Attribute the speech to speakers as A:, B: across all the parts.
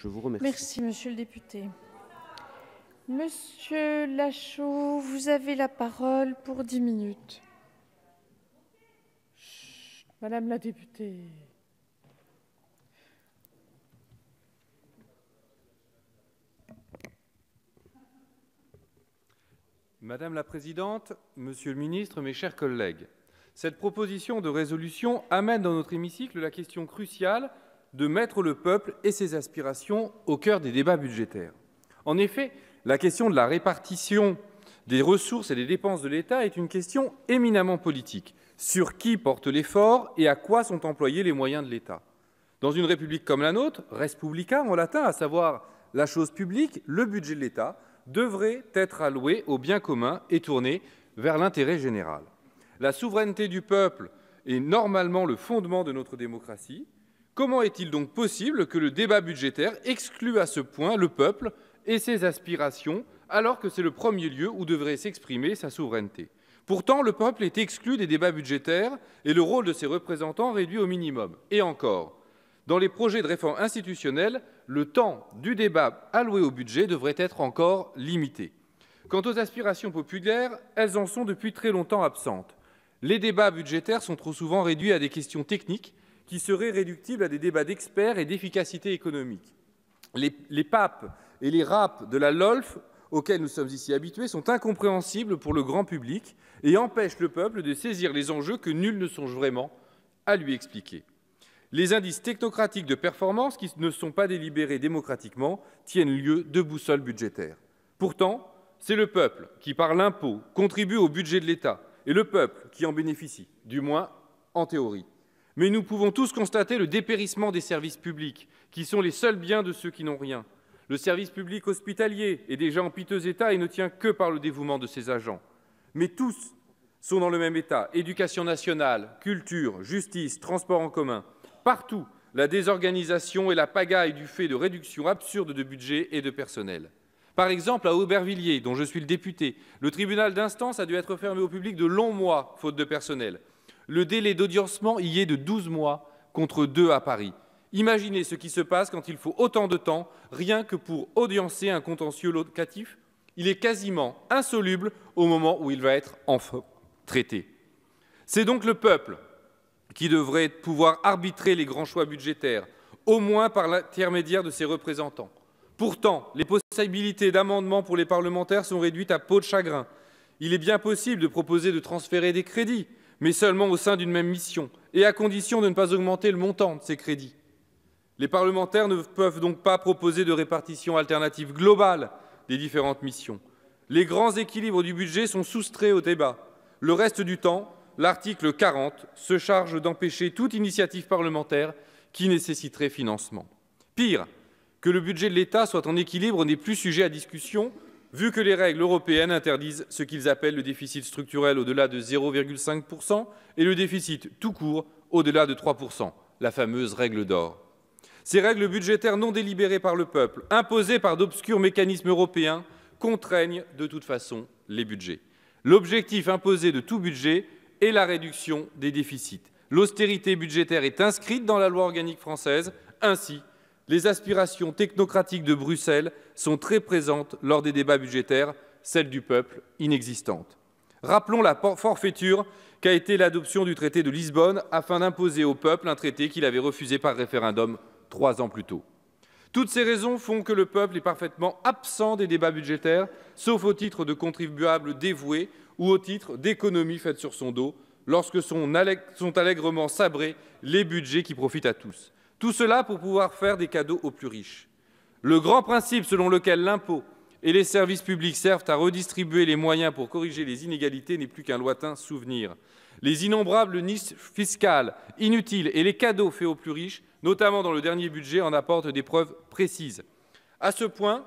A: Je vous remercie.
B: Merci, monsieur le député. Monsieur Lachaud, vous avez la parole pour 10 minutes. Chut, Madame la députée.
C: Madame la Présidente, Monsieur le Ministre, mes chers collègues, cette proposition de résolution amène dans notre hémicycle la question cruciale de mettre le peuple et ses aspirations au cœur des débats budgétaires. En effet, la question de la répartition des ressources et des dépenses de l'État est une question éminemment politique. Sur qui porte l'effort et à quoi sont employés les moyens de l'État? Dans une république comme la nôtre, res publica en latin, à savoir la chose publique, le budget de l'État devrait être alloué au bien commun et tourné vers l'intérêt général. La souveraineté du peuple est normalement le fondement de notre démocratie. Comment est-il donc possible que le débat budgétaire exclue à ce point le peuple et ses aspirations, alors que c'est le premier lieu où devrait s'exprimer sa souveraineté? Pourtant, le peuple est exclu des débats budgétaires et le rôle de ses représentants réduit au minimum. Et encore, dans les projets de réforme institutionnelle, le temps du débat alloué au budget devrait être encore limité. Quant aux aspirations populaires, elles en sont depuis très longtemps absentes. Les débats budgétaires sont trop souvent réduits à des questions techniques qui seraient réductibles à des débats d'experts et d'efficacité économique. Les papes et les rapes de la LOLF auxquels nous sommes ici habitués sont incompréhensibles pour le grand public et empêchent le peuple de saisir les enjeux que nul ne songe vraiment à lui expliquer. Les indices technocratiques de performance, qui ne sont pas délibérés démocratiquement, tiennent lieu de boussole budgétaire. Pourtant, c'est le peuple qui, par l'impôt, contribue au budget de l'État, et le peuple qui en bénéficie, du moins en théorie. Mais nous pouvons tous constater le dépérissement des services publics, qui sont les seuls biens de ceux qui n'ont rien. Le service public hospitalier est déjà en piteux état et ne tient que par le dévouement de ses agents. Mais tous sont dans le même état: éducation nationale, culture, justice, transport en commun. Partout, la désorganisation et la pagaille du fait de réductions absurdes de budget et de personnel. Par exemple, à Aubervilliers, dont je suis le député, le tribunal d'instance a dû être fermé au public de longs mois, faute de personnel. Le délai d'audiencement y est de 12 mois, contre 2 à Paris. Imaginez ce qui se passe quand il faut autant de temps, rien que pour audiencer un contentieux locatif. Il est quasiment insoluble au moment où il va être enfin traité. C'est donc le peuple qui devrait pouvoir arbitrer les grands choix budgétaires, au moins par l'intermédiaire de ses représentants. Pourtant, les possibilités d'amendement pour les parlementaires sont réduites à peau de chagrin. Il est bien possible de proposer de transférer des crédits, mais seulement au sein d'une même mission, et à condition de ne pas augmenter le montant de ces crédits. Les parlementaires ne peuvent donc pas proposer de répartition alternative globale des différentes missions. Les grands équilibres du budget sont soustraits au débat. Le reste du temps, l'article 40 se charge d'empêcher toute initiative parlementaire qui nécessiterait financement. Pire, que le budget de l'État soit en équilibre n'est plus sujet à discussion, vu que les règles européennes interdisent ce qu'ils appellent le déficit structurel au-delà de 0,5% et le déficit tout court au-delà de 3%, la fameuse règle d'or. Ces règles budgétaires non délibérées par le peuple, imposées par d'obscurs mécanismes européens, contraignent de toute façon les budgets. L'objectif imposé de tout budget est la réduction des déficits. L'austérité budgétaire est inscrite dans la loi organique française. Ainsi, les aspirations technocratiques de Bruxelles sont très présentes lors des débats budgétaires, celles du peuple inexistantes. Rappelons la forfaiture qu'a été l'adoption du traité de Lisbonne afin d'imposer au peuple un traité qu'il avait refusé par référendum 3 ans plus tôt. Toutes ces raisons font que le peuple est parfaitement absent des débats budgétaires, sauf au titre de contribuable dévoué ou au titre d'économies faites sur son dos, lorsque sont allègrement sabrés les budgets qui profitent à tous. Tout cela pour pouvoir faire des cadeaux aux plus riches. Le grand principe selon lequel l'impôt et les services publics servent à redistribuer les moyens pour corriger les inégalités n'est plus qu'un lointain souvenir. Les innombrables niches fiscales inutiles et les cadeaux faits aux plus riches, notamment dans le dernier budget, en apportent des preuves précises. À ce point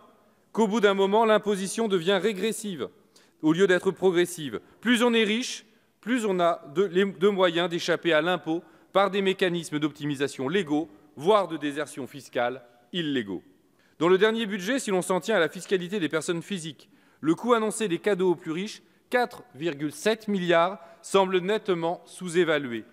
C: qu'au bout d'un moment, l'imposition devient régressive au lieu d'être progressive. Plus on est riche, plus on a de moyens d'échapper à l'impôt par des mécanismes d'optimisation légaux, voire de désertion fiscale illégaux. Dans le dernier budget, si l'on s'en tient à la fiscalité des personnes physiques, le coût annoncé des cadeaux aux plus riches, 4,7 milliards, semble nettement sous-évalué.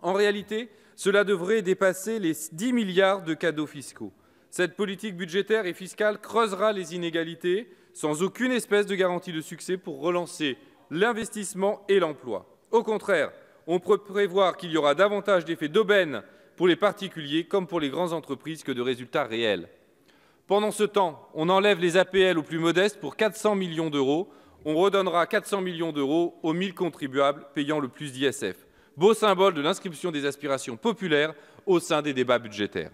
C: En réalité, cela devrait dépasser les 10 milliards de cadeaux fiscaux. Cette politique budgétaire et fiscale creusera les inégalités sans aucune espèce de garantie de succès pour relancer l'investissement et l'emploi. Au contraire, on peut prévoir qu'il y aura davantage d'effets d'aubaine pour les particuliers comme pour les grandes entreprises que de résultats réels. Pendant ce temps, on enlève les APL aux plus modestes pour 400 millions d'euros. On redonnera 400 millions d'euros aux 1000 contribuables payant le plus d'ISF. Beau symbole de l'inscription des aspirations populaires au sein des débats budgétaires.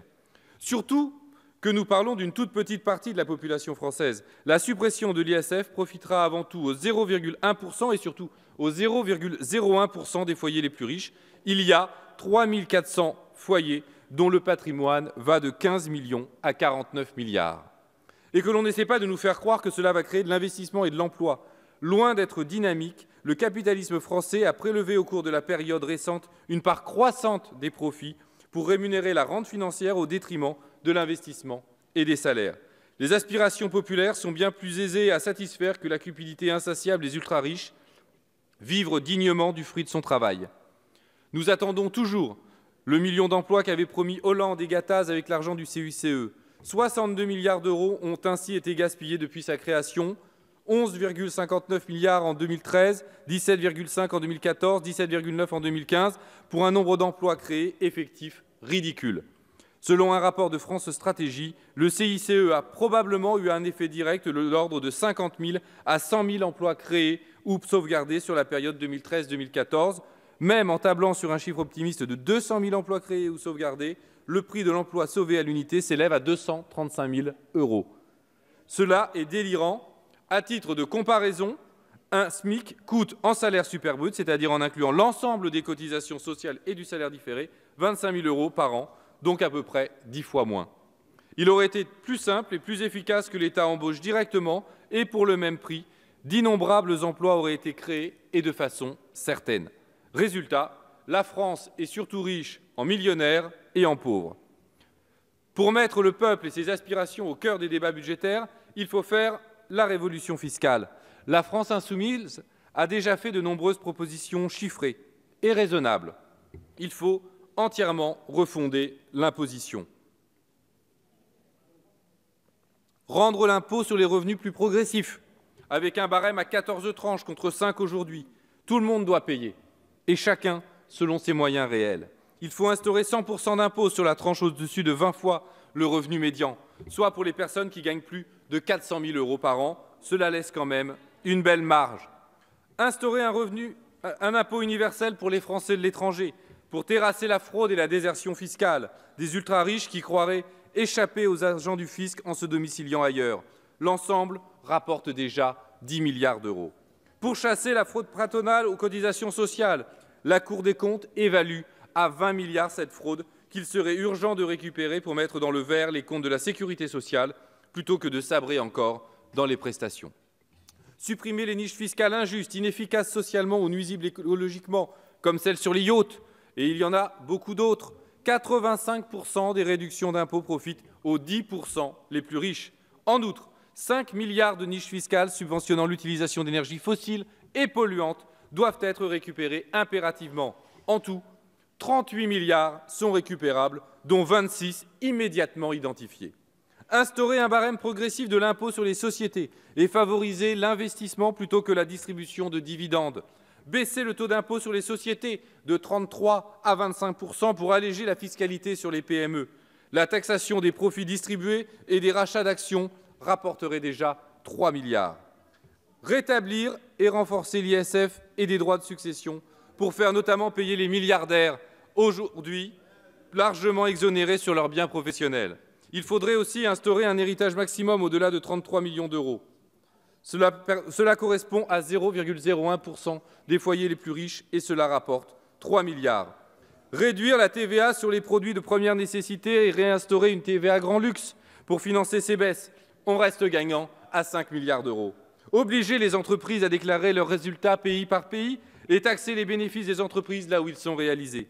C: Surtout que nous parlons d'une toute petite partie de la population française. La suppression de l'ISF profitera avant tout aux 0,1% et surtout aux 0,01% des foyers les plus riches. Il y a 3 400 foyers dont le patrimoine va de 15 millions à 49 milliards. Et que l'on n'essaie pas de nous faire croire que cela va créer de l'investissement et de l'emploi. Loin d'être dynamique, le capitalisme français a prélevé au cours de la période récente une part croissante des profits pour rémunérer la rente financière au détriment de l'investissement et des salaires. Les aspirations populaires sont bien plus aisées à satisfaire que la cupidité insatiable des ultra-riches, vivre dignement du fruit de son travail. Nous attendons toujours le million d'emplois qu'avait promis Hollande et Gattaz avec l'argent du CICE. 62 milliards d'euros ont ainsi été gaspillés depuis sa création, 11,59 milliards en 2013, 17,5 en 2014, 17,9 en 2015, pour un nombre d'emplois créés effectifs ridicule. Selon un rapport de France Stratégie, le CICE a probablement eu un effet direct de l'ordre de 50 000 à 100 000 emplois créés ou sauvegardés sur la période 2013-2014. Même en tablant sur un chiffre optimiste de 200 000 emplois créés ou sauvegardés, le prix de l'emploi sauvé à l'unité s'élève à 235 000 €. Cela est délirant. À titre de comparaison, un SMIC coûte en salaire super brut, c'est-à-dire en incluant l'ensemble des cotisations sociales et du salaire différé, 25 000 € par an, donc à peu près 10 fois moins. Il aurait été plus simple et plus efficace que l'État embauche directement et pour le même prix. D'innombrables emplois auraient été créés et de façon certaine. Résultat, la France est surtout riche en millionnaires et en pauvres. Pour mettre le peuple et ses aspirations au cœur des débats budgétaires, il faut faire la révolution fiscale. La France insoumise a déjà fait de nombreuses propositions chiffrées et raisonnables. Il faut entièrement refonder l'imposition. Rendre l'impôt sur les revenus plus progressif, avec un barème à 14 tranches contre 5 aujourd'hui. Tout le monde doit payer, et chacun selon ses moyens réels. Il faut instaurer 100% d'impôt sur la tranche au-dessus de 20 fois le revenu médian, soit pour les personnes qui gagnent plus de 400 000 € par an. Cela laisse quand même une belle marge. Instaurer un impôt universel pour les Français de l'étranger, pour terrasser la fraude et la désertion fiscale des ultra-riches qui croiraient échapper aux agents du fisc en se domiciliant ailleurs. L'ensemble rapporte déjà 10 milliards d'euros. Pour chasser la fraude patronale aux cotisations sociales, la Cour des comptes évalue à 20 milliards cette fraude qu'il serait urgent de récupérer pour mettre dans le vert les comptes de la sécurité sociale plutôt que de sabrer encore dans les prestations. Supprimer les niches fiscales injustes, inefficaces socialement ou nuisibles écologiquement, comme celle sur les yachts, et il y en a beaucoup d'autres. 85% des réductions d'impôts profitent aux 10% les plus riches. En outre, 5 milliards de niches fiscales subventionnant l'utilisation d'énergies fossiles et polluantes doivent être récupérées impérativement. En tout, 38 milliards sont récupérables, dont 26 immédiatement identifiés. Instaurer un barème progressif de l'impôt sur les sociétés et favoriser l'investissement plutôt que la distribution de dividendes. Baisser le taux d'impôt sur les sociétés de 33 à 25% pour alléger la fiscalité sur les PME. La taxation des profits distribués et des rachats d'actions rapporterait déjà 3 milliards. Rétablir et renforcer l'ISF et des droits de succession pour faire notamment payer les milliardaires aujourd'hui largement exonérés sur leurs biens professionnels. Il faudrait aussi instaurer un héritage maximum au-delà de 33 millions d'euros. Cela correspond à 0,01% des foyers les plus riches et cela rapporte 3 milliards. Réduire la TVA sur les produits de première nécessité et réinstaurer une TVA grand luxe pour financer ces baisses. On reste gagnant à 5 milliards d'euros. Obliger les entreprises à déclarer leurs résultats pays par pays et taxer les bénéfices des entreprises là où ils sont réalisés.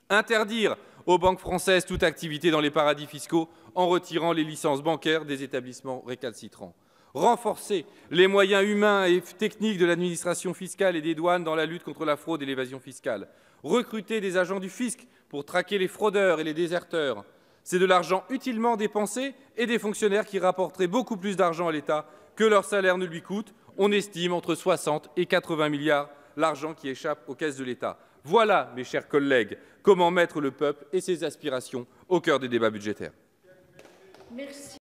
C: Interdire aux banques françaises toute activité dans les paradis fiscaux en retirant les licences bancaires des établissements récalcitrants. Renforcer les moyens humains et techniques de l'administration fiscale et des douanes dans la lutte contre la fraude et l'évasion fiscale. Recruter des agents du fisc pour traquer les fraudeurs et les déserteurs. C'est de l'argent utilement dépensé et des fonctionnaires qui rapporteraient beaucoup plus d'argent à l'État que leur salaire ne lui coûte. On estime entre 60 et 80 milliards l'argent qui échappe aux caisses de l'État. Voilà, mes chers collègues, comment mettre le peuple et ses aspirations au cœur des débats budgétaires.
B: Merci.